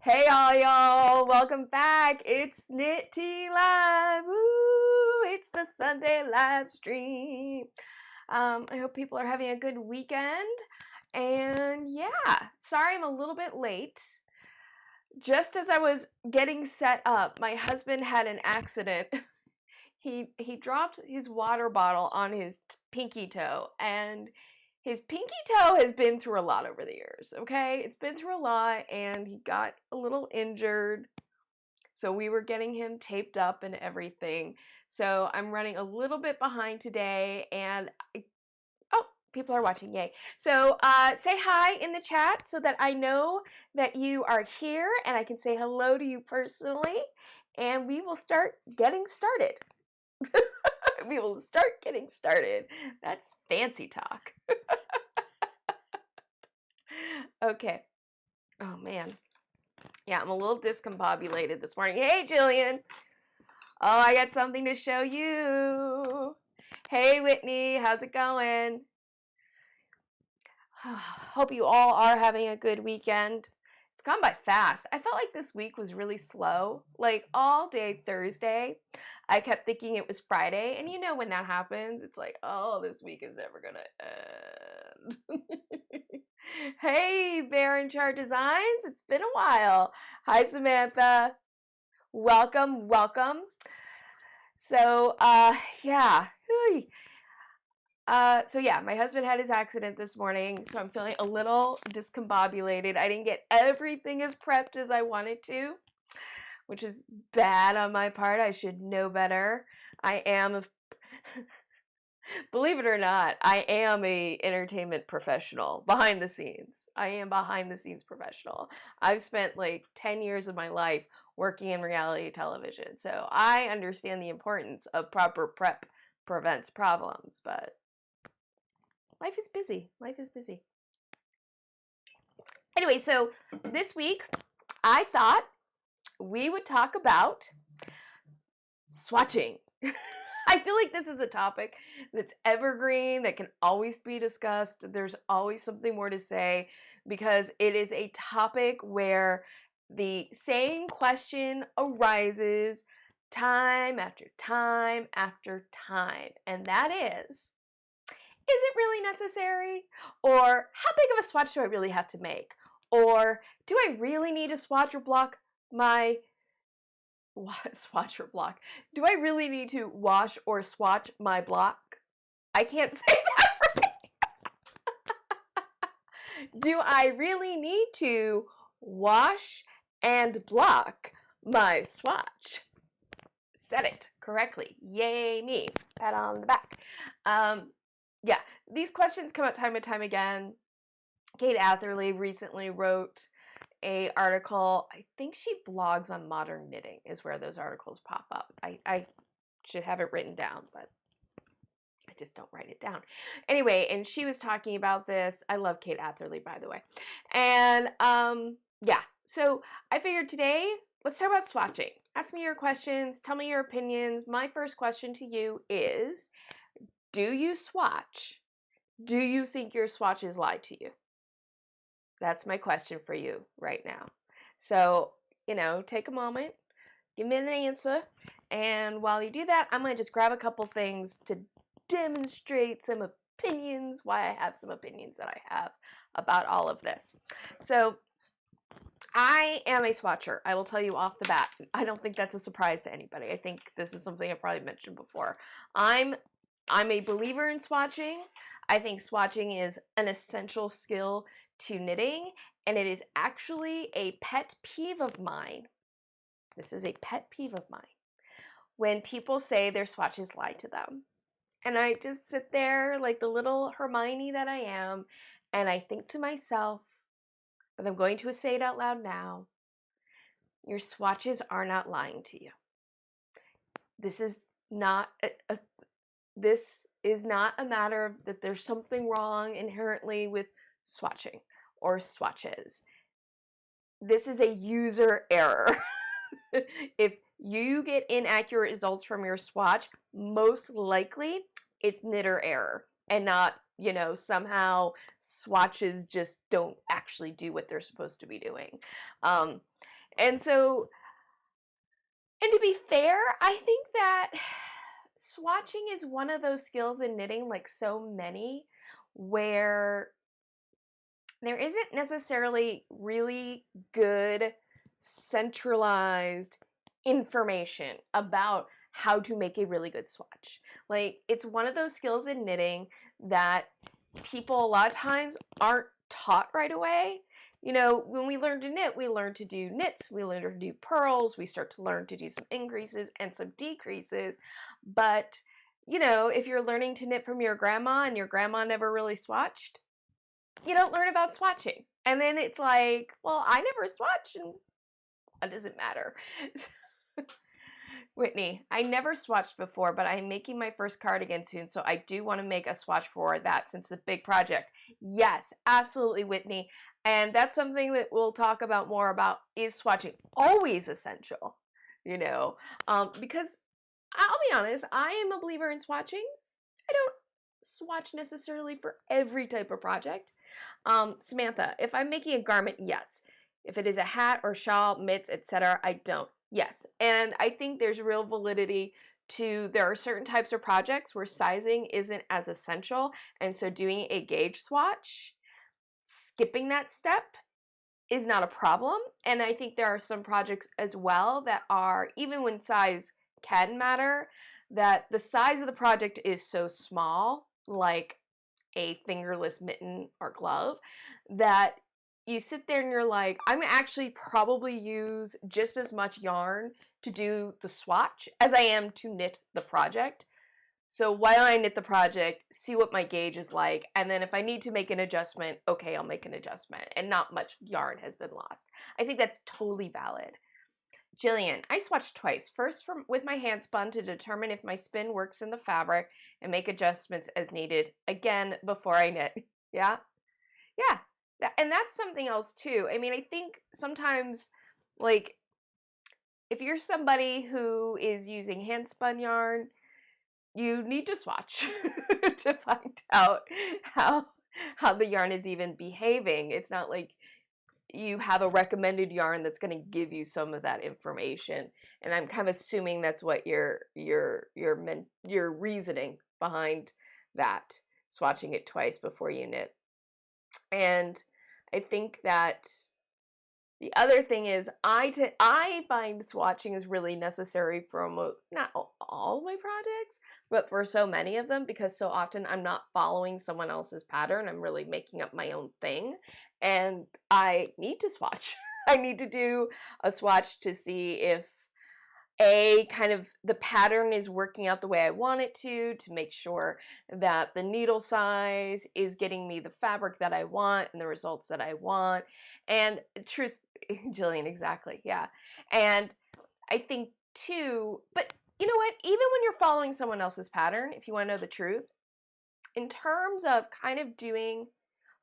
Hey all y'all, welcome back. It's Knit Tea Live. Woo! It's the Sunday live stream. I hope people are having a good weekend. And yeah, sorry I'm a little bit late. Just as I was getting set up, my husband had an accident. He dropped his water bottle on his pinky toe, and his pinky toe has been through a lot over the years, okay? It's been through a lot, and he got a little injured. So we were getting him taped up and everything. So I'm running a little bit behind today, and oh, people are watching, yay. So say hi in the chat so that I know that you are here and I can say hello to you personally, and we will start getting started. We will start getting started. That's fancy talk. Okay. Oh, man. Yeah, I'm a little discombobulated this morning. Hey, Jillian. Oh, I got something to show you. Hey, Whitney. How's it going? Hope you all are having a good weekend. It's gone by fast. I felt like this week was really slow. Like all day Thursday, I kept thinking it was Friday. And you know when that happens, it's like, oh, this week is never going to end. Hey, Baron Chart Designs. It's been a while. Hi, Samantha. Welcome, welcome. So, yeah. So my husband had his accident this morning, so I'm feeling a little discombobulated. I didn't get everything as prepped as I wanted to, which is bad on my part. I should know better. Believe it or not, I am a entertainment professional behind the scenes. I am behind the scenes professional. I've spent like 10 years of my life working in reality television, so I understand the importance of proper prep prevents problems, but life is busy. Life is busy. Anyway, so this week I thought we would talk about swatching. I feel like this is a topic that's evergreen, that can always be discussed. There's always something more to say because it is a topic where the same question arises time after time after time, and that is it really necessary? Or how big of a swatch do I really have to make? Or do I really need to swatch or block my swatch or block? Do I really need to wash or swatch my block? I can't say that right. Do I really need to wash and block my swatch? Said it correctly. Yay me. Pat on the back. Yeah, these questions come up time and time again. Kate Atherley recently wrote a article. I think she blogs on Modern Knitting is where those articles pop up. I should have it written down, but I just don't write it down. Anyway, and she was talking about this. I love Kate Atherley, by the way. And yeah, so I figured today, let's talk about swatching. Ask me your questions. Tell me your opinions. My first question to you is, do you swatch? Do you think your swatches lie to you? That's my question for you right now. So, take a moment, give me an answer, and while you do that, I'm going to just grab a couple things to demonstrate some opinions, why I have some opinions that I have about all of this. So, I am a swatcher. I will tell you off the bat. I don't think that's a surprise to anybody. I think this is something I probably mentioned before. I'm a believer in swatching. I think swatching is an essential skill to knitting, and it is actually a pet peeve of mine. This is a pet peeve of mine when people say their swatches lie to them. And I just sit there like the little Hermione that I am, and I think to myself, but I'm going to say it out loud now, your swatches are not lying to you. This is not this is not a matter of that there's something wrong inherently with swatching or swatches. This is a user error. If you get inaccurate results from your swatch, most likely it's knitter error and not you know, somehow swatches just don't actually do what they're supposed to be doing. And so, and to be fair, I think that swatching is one of those skills in knitting, like so many, where there isn't necessarily really good centralized information about how to make a really good swatch. Like, it's one of those skills in knitting that people a lot of times aren't taught right away. You know, when we learn to knit, we learn to do knits, we learn to do purls, we start to learn to do some increases and some decreases. But, you know, if you're learning to knit from your grandma and your grandma never really swatched, you don't learn about swatching. And then it's like, well, I never swatched, and what does it matter? Whitney, I never swatched before, but I'm making my first cardigan soon, so I do want to make a swatch for that since it's a big project. Yes, absolutely, Whitney. And that's something that we'll talk about more about. Is swatching always essential? You know, because I'll be honest, I am a believer in swatching. I don't swatch necessarily for every type of project. Samantha, if I'm making a garment, yes. If it is a hat or shawl, mitts, etc., I don't. Yes. And I think there's real validity to, there are certain types of projects where sizing isn't as essential, and so doing a gauge swatch, skipping that step, is not a problem. And I think there are some projects as well that are, even when size can matter, that the size of the project is so small, like a fingerless mitten or glove, that you sit there and you're like, I'm actually probably use just as much yarn to do the swatch as I am to knit the project. So why don't I knit the project, see what my gauge is like, and then if I need to make an adjustment, okay, I'll make an adjustment, and not much yarn has been lost. I think that's totally valid. Jillian, I swatched twice. First with my hand spun to determine if my spin works in the fabric and make adjustments as needed. Again, before I knit. Yeah? Yeah. And that's something else too. I mean, I think sometimes, like, if you're somebody who is using hand spun yarn, you need to swatch to find out how the yarn is even behaving. It's not like you have a recommended yarn that's going to give you some of that information, and I'm kind of assuming that's what your reasoning behind that, swatching it twice before you knit. And I think that the other thing is, I find swatching is really necessary for almost, not all my projects, but for so many of them, because so often I'm not following someone else's pattern. I'm really making up my own thing, and I need to swatch. I need to do a swatch to see if kind of the pattern is working out the way I want it to make sure that the needle size is getting me the fabric that I want and the results that I want. And truth, Jillian, exactly, yeah. And I think too, but you know what, even when you're following someone else's pattern, if you want to know the truth, in terms of kind of doing,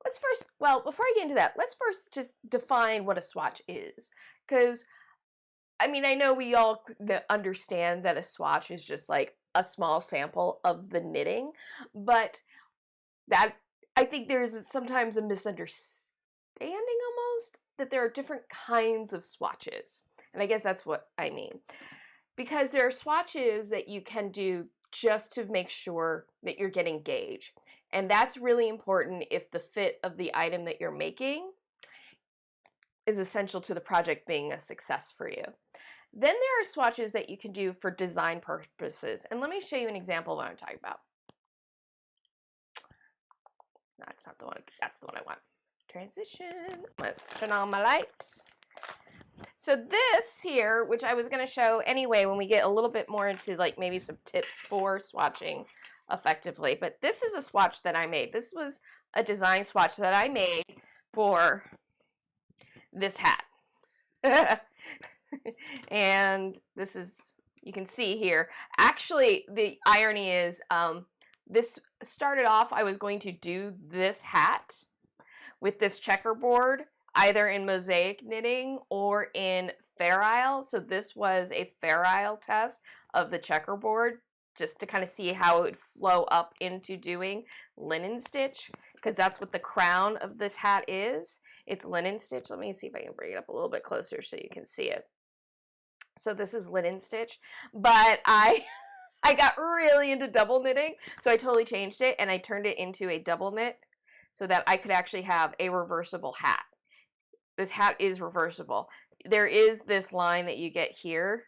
let's first, well, before I get into that, let's first just define what a swatch is. Because I mean, I know we all understand that a swatch is just like a small sample of the knitting, but that, I think there's sometimes a misunderstanding almost that there are different kinds of swatches. And I guess that's what I mean. Because there are swatches that you can do just to make sure that you're getting gauge. And that's really important if the fit of the item that you're making is essential to the project being a success for you. Then there are swatches that you can do for design purposes. And let me show you an example of what I'm talking about. That's not the one, that's the one I want. Transition, let's turn on my light. So this here, which I was going to show anyway when we get a little bit more into like maybe some tips for swatching effectively, but this is a swatch that I made. This was a design swatch that I made for this hat. And this is, you can see here, actually the irony is this started off, I was going to do this hat with this checkerboard either in mosaic knitting or in Fair Isle. So this was a Fair Isle test of the checkerboard just to kind of see how it would flow up into doing linen stitch, because that's what the crown of this hat is. It's linen stitch. Let me see if I can bring it up a little bit closer so you can see it. So this is linen stitch, but I got really into double knitting, so I totally changed it and I turned it into a double knit so that I could actually have a reversible hat. This hat is reversible. There is this line that you get here.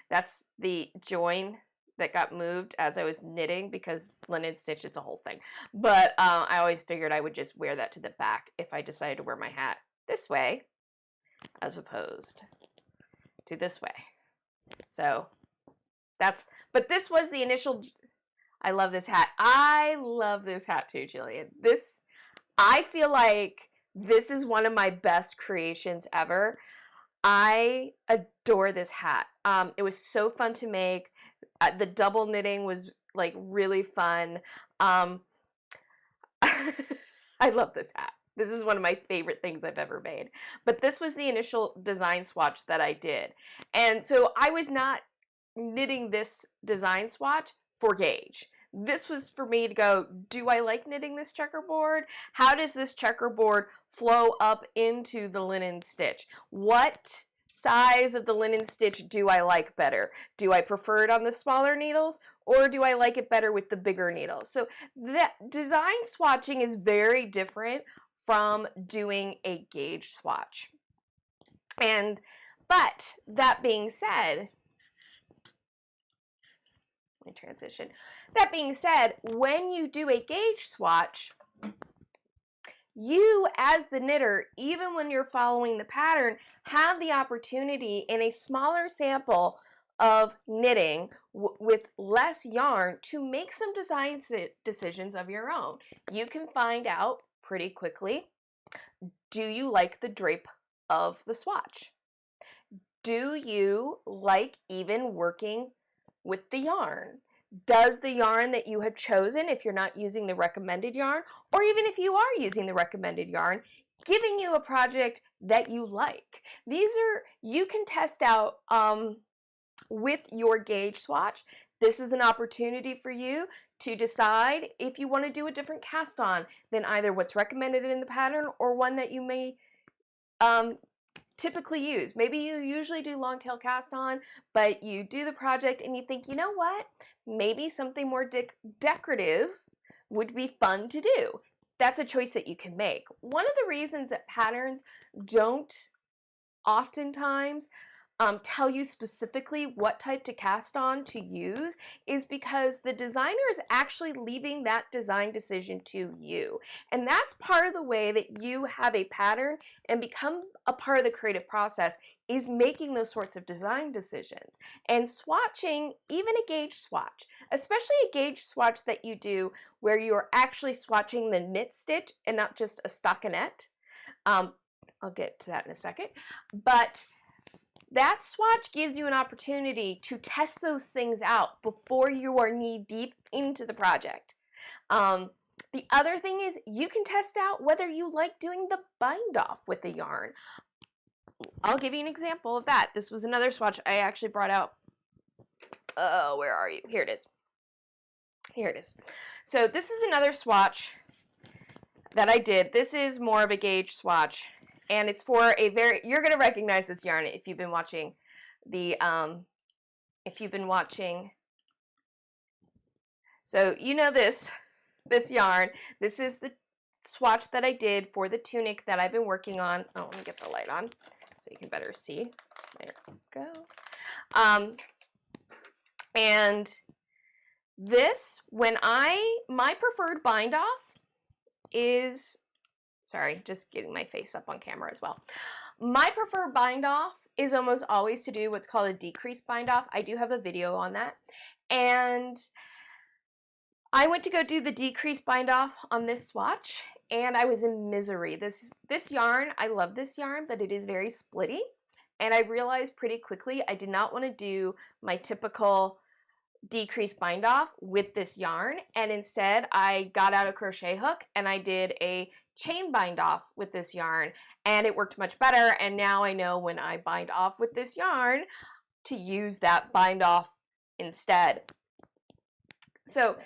That's the join that got moved as I was knitting, because linen stitch, it's a whole thing. But I always figured I would just wear that to the back if I decided to wear my hat this way as opposed to this way. So that's, but this was the initial. I love this hat. I love this hat too, Jillian. This, I feel like this is one of my best creations ever. I adore this hat. It was so fun to make. The double knitting was like really fun. I love this hat. This is one of my favorite things I've ever made. But this was the initial design swatch that I did. And so I was not knitting this design swatch for gauge. This was for me to go, do I like knitting this checkerboard? How does this checkerboard flow up into the linen stitch? What size of the linen stitch do I like better? Do I prefer it on the smaller needles, or do I like it better with the bigger needles? So that design swatching is very different from doing a gauge swatch. But that being said, transition. That being said, when you do a gauge swatch, you as the knitter, even when you're following the pattern, have the opportunity in a smaller sample of knitting with less yarn to make some design decisions of your own. You can find out pretty quickly, do you like the drape of the swatch? Do you like even working with the yarn? Does the yarn that you have chosen, if you're not using the recommended yarn, or even if you are using the recommended yarn, giving you a project that you like? These are, you can test out with your gauge swatch. This is an opportunity for you to decide if you want to do a different cast on than either what's recommended in the pattern or one that you may typically use. Maybe you usually do long tail cast on, but you do the project and you think, you know what, maybe something more decorative would be fun to do. That's a choice that you can make. One of the reasons that patterns don't oftentimes tell you specifically what type to cast on to use is because the designer is actually leaving that design decision to you. And that's part of the way that you have a pattern and become a part of the creative process, is making those sorts of design decisions. And swatching, even a gauge swatch, especially a gauge swatch that you do where you are actually swatching the knit stitch and not just a stockinette. I'll get to that in a second. But that swatch gives you an opportunity to test those things out before you are knee deep into the project. The other thing is you can test out whether you like doing the bind off with the yarn. I'll give you an example of that. This was another swatch I actually brought out. Oh, where are you? Here it is. Here it is. So this is another swatch that I did. This is more of a gauge swatch. And it's for a very, you're going to recognize this yarn if you've been watching the, so you know this yarn. This is the swatch that I did for the tunic that I've been working on. Oh, let me get the light on so you can better see. There we go. And this, my preferred bind off is, sorry, just getting my face up on camera as well. My preferred bind off is almost always to do what's called a decrease bind off. I do have a video on that. And I went to go do the decrease bind off on this swatch and I was in misery. This yarn, I love this yarn, but it is very splitty. And I realized pretty quickly I did not want to do my typical decrease bind off with this yarn, and instead I got out a crochet hook and I did a chain bind off with this yarn, and it worked much better. And now I know when I bind off with this yarn to use that bind off instead. So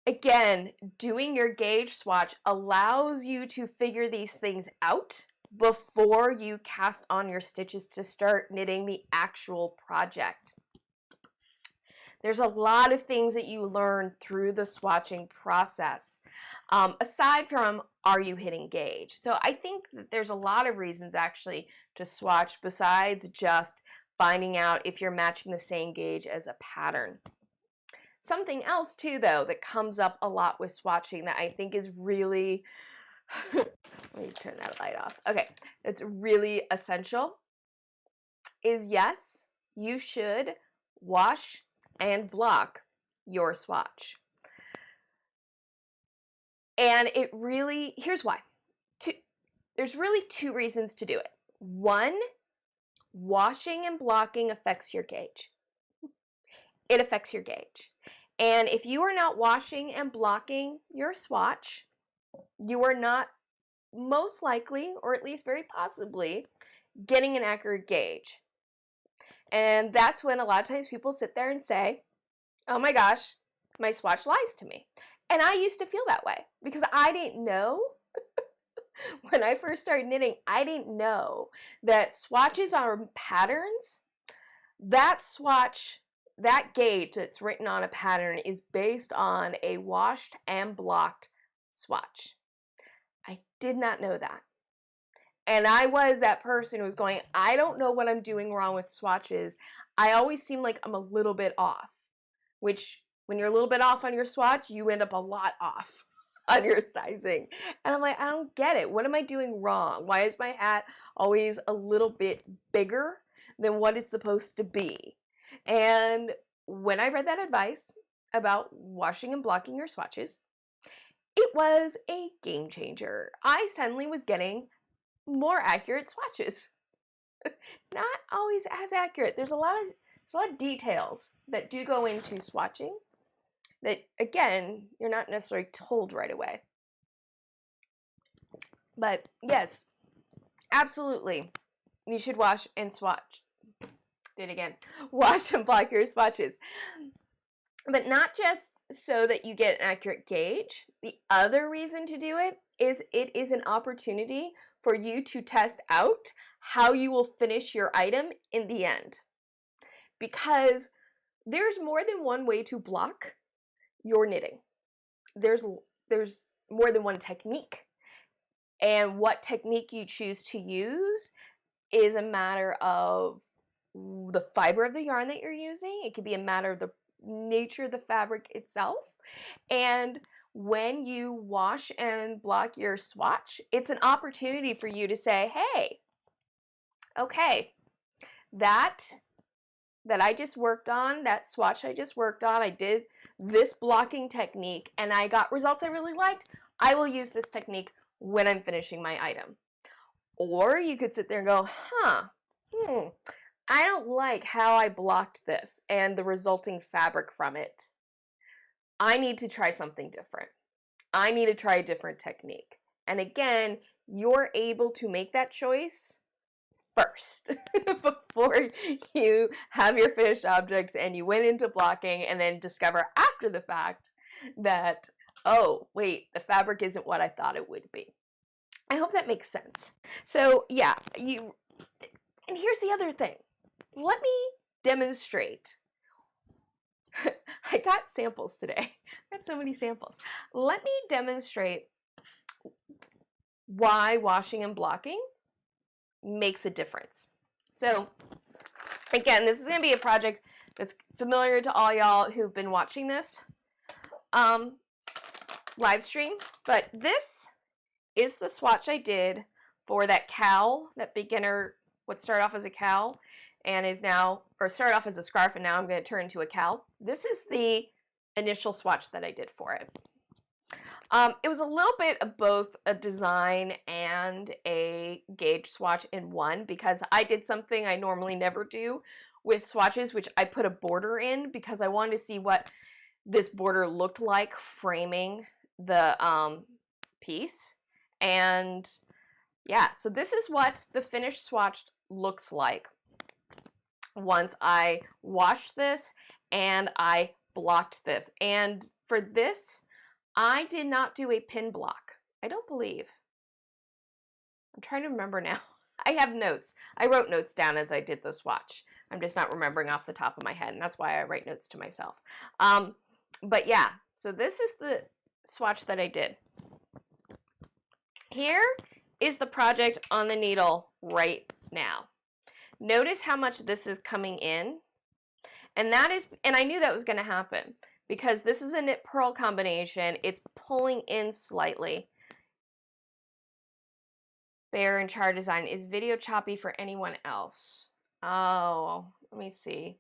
again, doing your gauge swatch allows you to figure these things out before you cast on your stitches to start knitting the actual project. There's a lot of things that you learn through the swatching process, aside from are you hitting gauge. So I think that there's a lot of reasons actually to swatch besides just finding out if you're matching the same gauge as a pattern. Something else too, though, that comes up a lot with swatching that I think is really, let me turn that light off. Okay, it's really essential is yes, you should wash and block your swatch. And it really, here's why. There's really two reasons to do it. One, washing and blocking affects your gauge. It affects your gauge. And if you are not washing and blocking your swatch, you are not most likely, or at least very possibly, getting an accurate gauge. And that's when a lot of times people sit there and say, oh my gosh, my swatch lies to me. And I used to feel that way because I didn't know. When I first started knitting, I didn't know that swatches are patterns. That swatch, that gauge that's written on a pattern is based on a washed and blocked swatch. I did not know that. And I was that person who was going, I don't know what I'm doing wrong with swatches. I always seem like I'm a little bit off, which when you're a little bit off on your swatch, you end up a lot off on your sizing. And I'm like, I don't get it. What am I doing wrong? Why is my hat always a little bit bigger than what it's supposed to be? And when I read that advice about washing and blocking your swatches, it was a game changer. I suddenly was getting more accurate swatches. Not always as accurate. There's a lot of details that do go into swatching that, again, you're not necessarily told right away. But yes, absolutely, you should wash and swatch. Do it again. Wash and block your swatches. But not just so that you get an accurate gauge. The other reason to do it is an opportunity for you to test out how you will finish your item in the end. Because there's more than one way to block your knitting. There's more than one technique. And what technique you choose to use is a matter of the fiber of the yarn that you're using. It could be a matter of the nature of the fabric itself. And when you wash and block your swatch, it's an opportunity for you to say, hey, okay, that I just worked on, that swatch I just worked on, I did this blocking technique and I got results I really liked. I will use this technique when I'm finishing my item. Or you could sit there and go, I don't like how I blocked this and the resulting fabric from it. I need to try something different. I need to try a different technique. And again, you're able to make that choice first before you have your finished objects and you went into blocking and then discover after the fact that, oh, wait, the fabric isn't what I thought it would be. I hope that makes sense. So yeah, and here's the other thing. Let me demonstrate. I got samples today. I got so many samples. Let me demonstrate why washing and blocking makes a difference. So again, this is going to be a project that's familiar to all y'all who've been watching this live stream, but this is the swatch I did for that cowl, that beginner, what started off as a cowl and is now, or started off as a scarf and now I'm going to turn into a cowl. This is the initial swatch that I did for it. It was a little bit of both a design and a gauge swatch in one because I did something I normally never do with swatches, which I put a border in because I wanted to see what this border looked like framing the piece. And yeah, so this is what the finished swatch looks like once I washed this and I blocked this. And for this, I did not do a pin block. I don't believe. I'm trying to remember now. I have notes. I wrote notes down as I did the swatch. I'm just not remembering off the top of my head, and that's why I write notes to myself. But yeah, so this is the swatch that I did. Here is the project on the needle right now. Notice how much this is coming in. And I knew that was going to happen because this is a knit pearl combination. It's pulling in slightly. Bear and char design. Is video choppy for anyone else? Oh, let me see.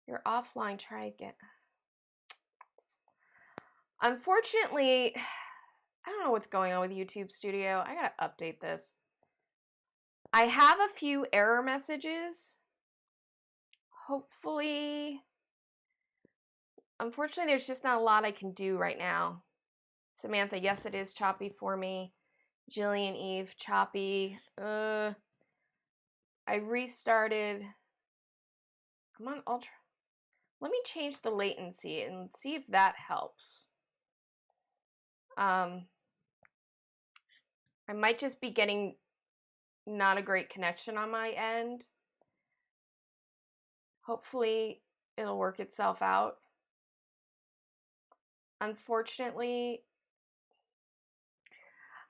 You're offline. Try again. Unfortunately, I don't know what's going on with YouTube Studio. I gotta update this. I have a few error messages. Hopefully, unfortunately, there's just not a lot I can do right now. Samantha, yes, it is choppy for me. Jillian Eve, choppy. I restarted. I'm on ultra. Let me change the latency and see if that helps. I might just be getting not a great connection on my end. Hopefully it'll work itself out. Unfortunately,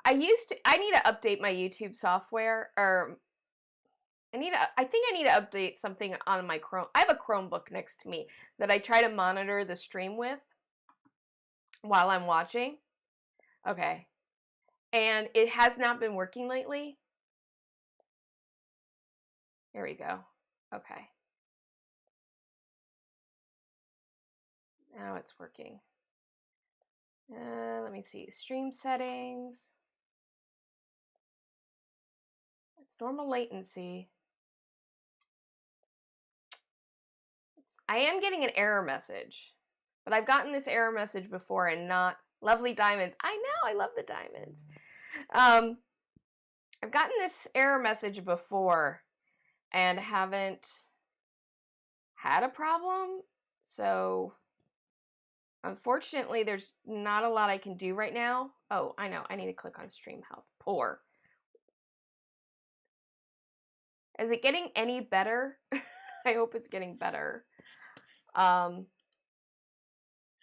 I need to update my YouTube software, or I think I need to update something on my Chrome. I have a Chromebook next to me that I try to monitor the stream with while I'm watching. Okay. And it has not been working lately. Here we go. Okay. Now it's working. Let me see. Stream settings. It's normal latency. I am getting an error message, but I've gotten this error message before and not lovely diamonds. I know, I love the diamonds. I've gotten this error message before and haven't had a problem. So unfortunately, there's not a lot I can do right now. Oh, I know. I need to click on stream health. Poor. Is it getting any better? I hope it's getting better.